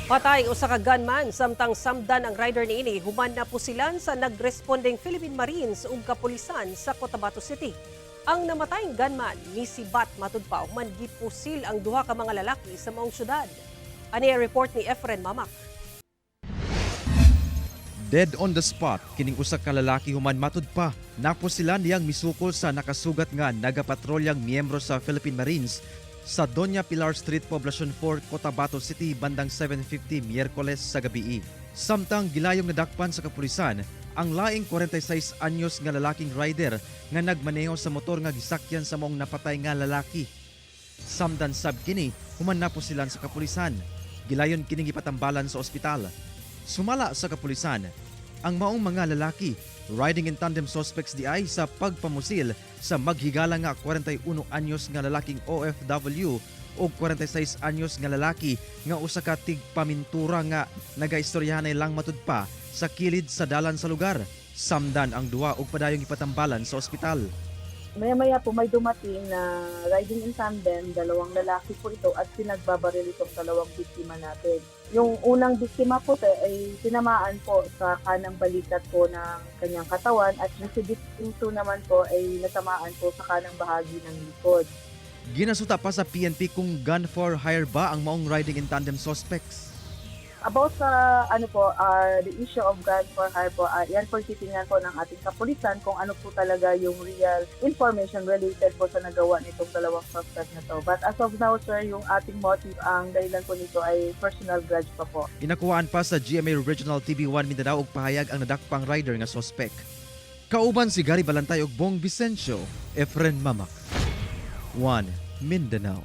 Patay usa ka gunman samtang samdan ang rider niini human napusilan sa nagrespondeng Philippine Marines ug kapulisan sa Cotabato City. Ang namatayng gunman nisibat matud pa og man gipusil ang duha ka mga lalaki sa maong syudad. Ani ang report ni Efren Mamak. Dead on the spot, kining usa ka lalaki human matud pa. Napusilan niyang misukol sa nakasugat nga nagapatrolyang miyembro sa Philippine Marines sa Doña Pilar Street, Poblacion 4, Cotabato City, bandang 7:50 Miyerkules sa gabi. Samtang gilayong nadakpan sa kapulisan ang laing 46 anyos nga lalaking rider nga nagmaneho sa motor nga gisakyan sa maong napatay nga lalaki. Samdan sab kini human napusilan sa kapulisan. Gilayon kining gipatambalan sa ospital. Sumala sa kapulisan ang maong mga lalaki riding in tandem suspects di ay sa pagpamusil sa maghigala nga 41 anyos nga lalaking OFW o 46 anyos nga lalaki nga usa ka tigpamintura nga nagaistoryahanay lang matud pa sa kilid sa dalan sa lugar. Samdan ang duha og padayong ipatambalan sa ospital. Maya-maya po may dumating na riding in tandem, dalawang lalaki po ito at pinagbabaril itong dalawang biktima natin. Yung unang biktima po ay tinamaan po sa kanang balikat po ng kanyang katawan at yung si victim 2 naman po ay natamaan po sa kanang bahagi ng likod. Ginasuta pa sa PNP kung gun for hire ba ang maong riding in tandem suspects. About sa the issue of gun for hire po, yan po titingnan po ng ating kapulisan kung ano po talaga yung real information related po sa nagawa nitong dalawang suspect na to. But as of now, sir, yung ating motive, ang dahilan po nito ay personal grudge pa po. Inakuhaan pa sa GMA Regional TV1 Mindanao og pahayag ang nadakpang rider nga suspect. Kauban si Gary Balantay ug Bong Vicencio, Efren Mamak. 1 Mindanao.